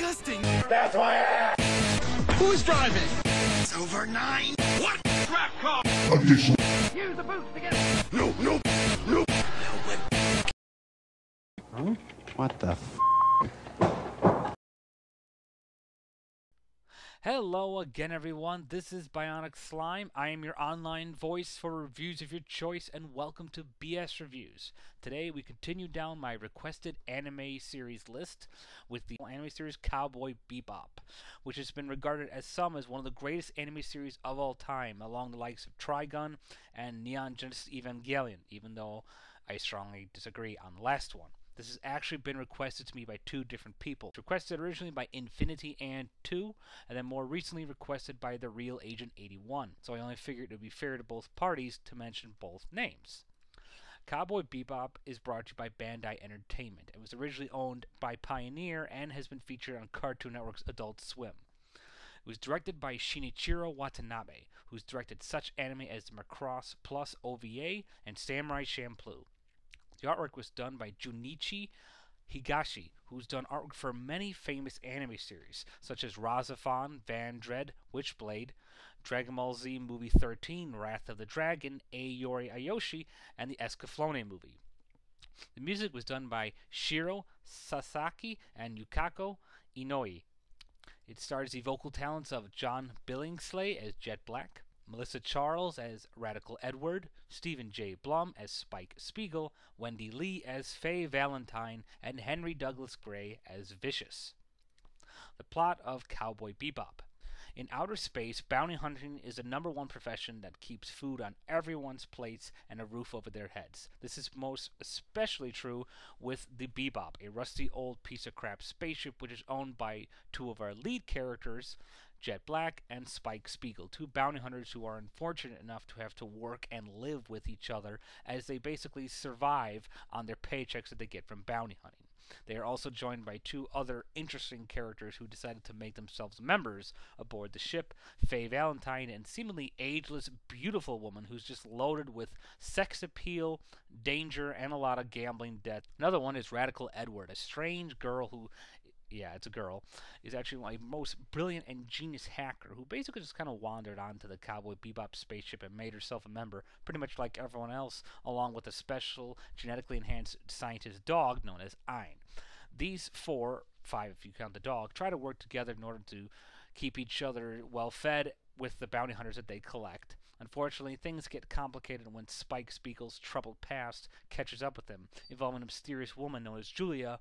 disgusting. That's why I asked. Who's driving? It's over 9. What? Crap car. Addition. Use the boots to get it. No. Huh? What the f? Hello again, everyone. This is Bionic Slime. I am your online voice for reviews of your choice, and welcome to BS Reviews. Today, we continue down my requested anime series list with the anime series Cowboy Bebop, which has been regarded as one of the greatest anime series of all time, along the likes of Trigun and Neon Genesis Evangelion, even though I strongly disagree on the last one. This has actually been requested to me by two different people. Requested originally by Infininityand2, and then more recently requested by TheRealAgent81. So I only figured it would be fair to both parties to mention both names. Cowboy Bebop is brought to you by Bandai Entertainment. It was originally owned by Pioneer and has been featured on Cartoon Network's Adult Swim. It was directed by Shinichiro Watanabe, who's directed such anime as the Macross Plus OVA and Samurai Champloo. The artwork was done by Junichi Higashi, who's done artwork for many famous anime series, such as Fahn, Van Dread, Witchblade, Dragon Ball Z Movie 13, Wrath of the Dragon, Ayori Ayoshi, and the Escaflowne movie. The music was done by Shiro Sasaki and Yukako Inouye. It stars the vocal talents of John Billingslea as Jet Black, Melissa Charles as Radical Edward, Steven Jay Blum as Spike Spiegel, Wendee Lee as Faye Valentine, and Henry Douglas Gray as Vicious. The plot of Cowboy Bebop. In outer space, bounty hunting is the #1 profession that keeps food on everyone's plates and a roof over their heads. This is most especially true with the Bebop, a rusty old piece of crap spaceship which is owned by two of our lead characters, Jet Black and Spike Spiegel, two bounty hunters who are unfortunate enough to have to work and live with each other as they basically survive on their paychecks that they get from bounty hunting. They are also joined by two other interesting characters who decided to make themselves members aboard the ship, Faye Valentine, and seemingly ageless, beautiful woman who's just loaded with sex appeal, danger, and a lot of gambling debt. Another one is Radical Edward, a strange girl who, yeah, it's a girl, is actually my most brilliant and genius hacker who basically just kind of wandered onto the Cowboy Bebop spaceship and made herself a member, pretty much like everyone else, along with a special genetically enhanced scientist dog known as Ein. These five if you count the dog, try to work together in order to keep each other well fed with the bounty hunters that they collect. Unfortunately, things get complicated when Spike Spiegel's troubled past catches up with him, involving a mysterious woman known as Julia,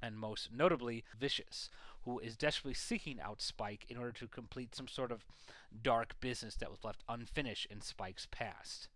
and most notably, Vicious, who is desperately seeking out Spike in order to complete some sort of dark business that was left unfinished in Spike's past.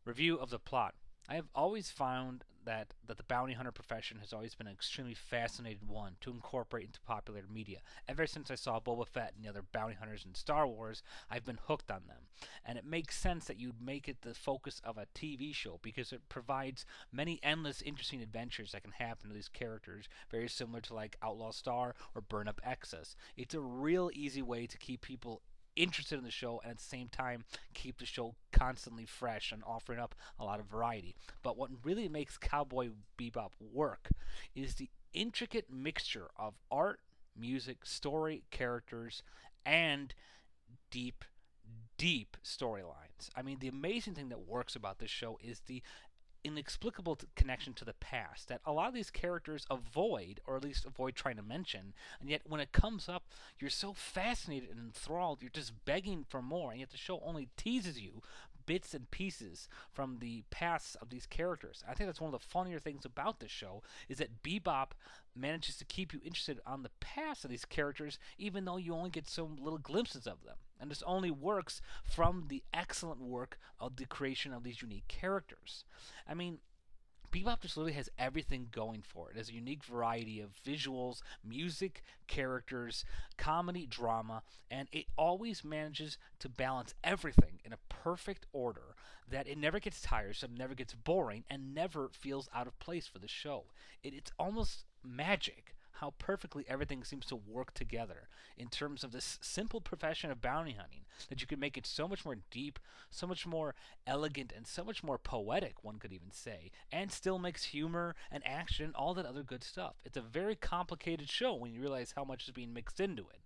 Review of the plot. I have always found that the bounty hunter profession has always been an extremely fascinating one to incorporate into popular media. Ever since I saw Boba Fett and the other bounty hunters in Star Wars, I've been hooked on them. And it makes sense that you'd make it the focus of a TV show because it provides many endless interesting adventures that can happen to these characters, very similar to like Outlaw Star or Burn Up Excess. It's a real easy way to keep people interested in the show and at the same time keep the show constantly fresh and offering up a lot of variety. But what really makes Cowboy Bebop work is the intricate mixture of art, music, story, characters, and deep storylines. I mean, the amazing thing that works about this show is the inexplicable connection to the past that a lot of these characters avoid, or at least avoid trying to mention, and yet when it comes up, you're so fascinated and enthralled, you're just begging for more, and yet the show only teases you bits and pieces from the past of these characters. I think that's one of the funnier things about this show, is that Bebop manages to keep you interested on the past of these characters, even though you only get some little glimpses of them. And this only works from the excellent work of the creation of these unique characters. I mean, Bebop just literally has everything going for it. It has a unique variety of visuals, music, characters, comedy, drama, and it always manages to balance everything in a perfect order that it never gets tiresome, never gets boring, and never feels out of place for the show. It's almost magic how perfectly everything seems to work together in terms of this simple profession of bounty hunting, that you can make it so much more deep, so much more elegant, and so much more poetic, one could even say, and still makes humor and action, all that other good stuff. It's a very complicated show when you realize how much is being mixed into it.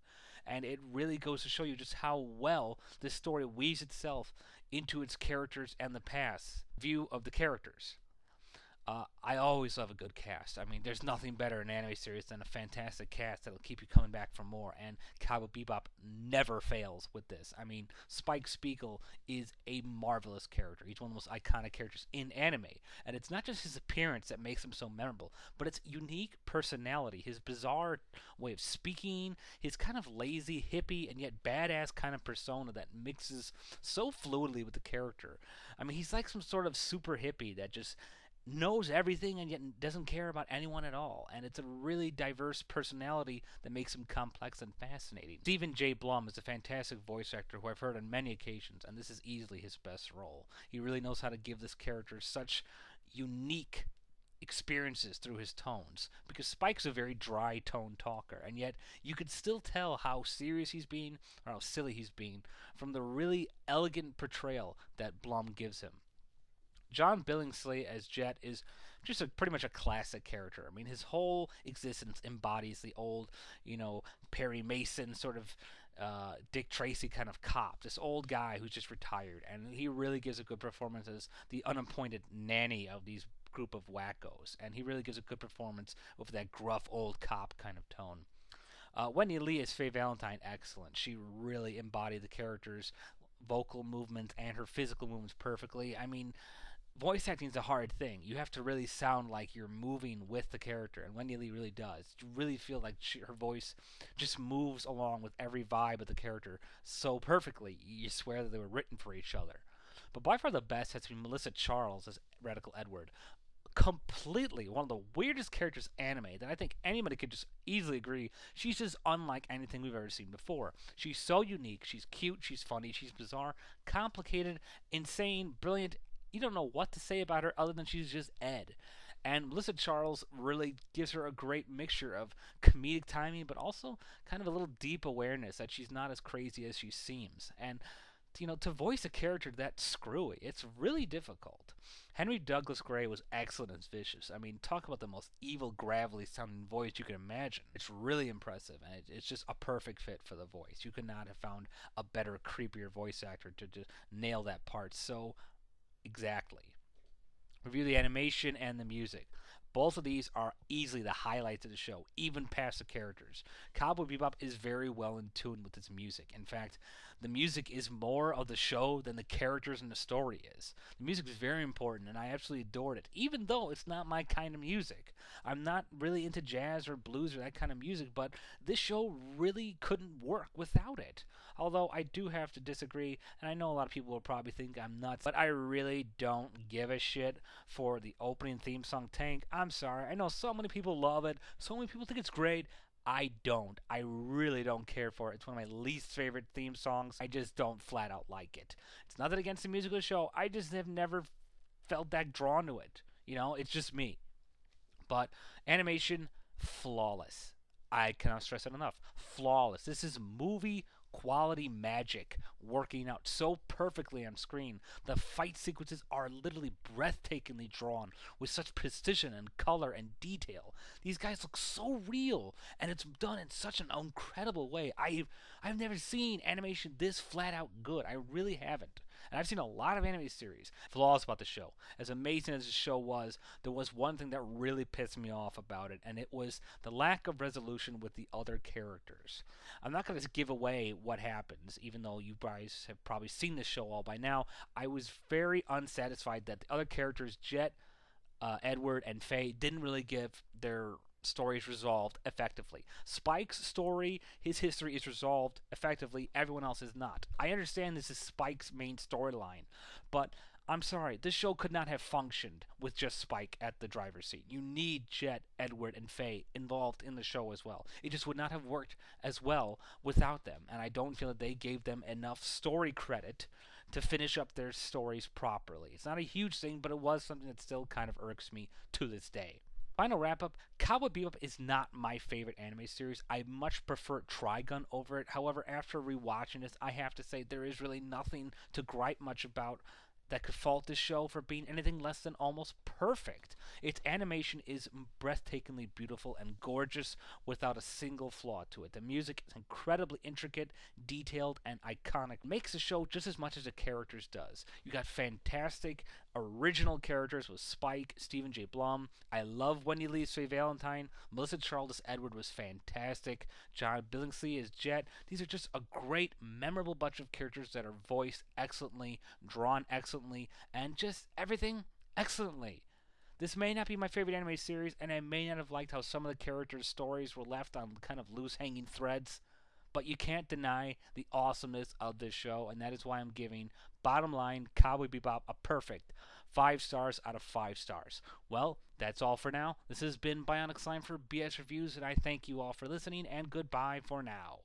And it really goes to show you just how well this story weaves itself into its characters and the past view of the characters. I always love a good cast. I mean, there's nothing better in an anime series than a fantastic cast that'll keep you coming back for more, and Cowboy Bebop never fails with this. I mean, Spike Spiegel is a marvelous character. He's one of the most iconic characters in anime, and it's not just his appearance that makes him so memorable, but its unique personality, his bizarre way of speaking, his kind of lazy, hippie, and yet badass kind of persona that mixes so fluidly with the character. I mean, he's like some sort of super hippie that just knows everything and yet doesn't care about anyone at all. And it's a really diverse personality that makes him complex and fascinating. Steven Jay Blum is a fantastic voice actor who I've heard on many occasions, and this is easily his best role. He really knows how to give this character such unique experiences through his tones, because Spike's a very dry tone talker, and yet you could still tell how serious he's being, or how silly he's being, from the really elegant portrayal that Blum gives him. John Billingslea as Jet is just pretty much a classic character. I mean, his whole existence embodies the old, Perry Mason sort of Dick Tracy kind of cop, this old guy who's just retired, and he really gives a good performance as the unappointed nanny of these group of wackos, and he really gives a good performance with that gruff old cop kind of tone. Wendee Lee as Faye Valentine, excellent. She really embodied the character's vocal movements and her physical movements perfectly. I mean, voice acting is a hard thing. You have to really sound like you're moving with the character, and Wendee Lee really does. You really feel like her voice just moves along with every vibe of the character so perfectly. You swear that they were written for each other. But by far the best has been Melissa Charles as Radical Edward. Completely one of the weirdest characters in anime that I think anybody could just easily agree. She's just unlike anything we've ever seen before. She's so unique. She's cute. She's funny. She's bizarre, complicated, insane, brilliant. You don't know what to say about her other than she's just Ed. And Melissa Charles really gives her a great mixture of comedic timing, but also kind of a little deep awareness that she's not as crazy as she seems. And to voice a character that screwy, it's really difficult. Henry Douglas Gray was excellent as Vicious. I mean, talk about the most evil, gravelly sounding voice you can imagine. It's really impressive, and it's just a perfect fit for the voice. You could not have found a better, creepier voice actor to just nail that part so exactly. Review the animation and the music. Both of these are easily the highlights of the show, even past the characters. Cowboy Bebop is very well in tune with its music. In fact, the music is more of the show than the characters and the story is. The music is very important, and I absolutely adored it, even though it's not my kind of music. I'm not really into jazz or blues or that kind of music, but this show really couldn't work without it. Although I do have to disagree, and I know a lot of people will probably think I'm nuts, but I really don't give a shit for the opening theme song, Tank. I'm sorry. I know so many people love it. So many people think it's great. I don't. I really don't care for it. It's one of my least favorite theme songs. I just don't flat out like it. It's nothing against the musical show. I just have never felt that drawn to it. It's just me. But animation, flawless. I cannot stress it enough. Flawless. This is movie quality magic working out so perfectly on screen. The fight sequences are literally breathtakingly drawn with such precision and color and detail. These guys look so real, and it's done in such an incredible way. I've never seen animation this flat out good. I really haven't. And I've seen a lot of anime series. Flaws about the show. As amazing as the show was, there was one thing that really pissed me off about it, and it was the lack of resolution with the other characters. I'm not going to give away what happens, even though you guys have probably seen this show all by now. I was very unsatisfied that the other characters, Jet, Edward, and Faye, didn't really give their stories resolved effectively. Spike's story, his history is resolved effectively. Everyone else is not. I understand this is Spike's main storyline, but I'm sorry, this show could not have functioned with just Spike at the driver's seat. You need Jet, Edward, and Faye involved in the show as well. It just would not have worked as well without them, and I don't feel that they gave them enough story credit to finish up their stories properly. It's not a huge thing, but it was something that still kind of irks me to this day. Final wrap up, Cowboy Bebop is not my favorite anime series. I much prefer Trigun over it. However, after rewatching this, I have to say there is really nothing to gripe much about that could fault this show for being anything less than almost perfect. Its animation is breathtakingly beautiful and gorgeous without a single flaw to it. The music is incredibly intricate, detailed, and iconic. Makes the show just as much as the characters does. You got fantastic original characters with Spike, Steven Jay Blum. I love Wendee Lee as Faye Valentine. Melissa Charles as Edward was fantastic. John Billingslea as Jet. These are just a great, memorable bunch of characters that are voiced excellently, drawn excellently, and just everything excellently. This may not be my favorite anime series, and I may not have liked how some of the characters' stories were left on kind of loose hanging threads, but you can't deny the awesomeness of this show, and that is why I'm giving, bottom line, Cowboy Bebop a perfect 5 stars out of 5 stars. Well, that's all for now. This has been Bionic Slime for BS Reviews, and I thank you all for listening, and goodbye for now.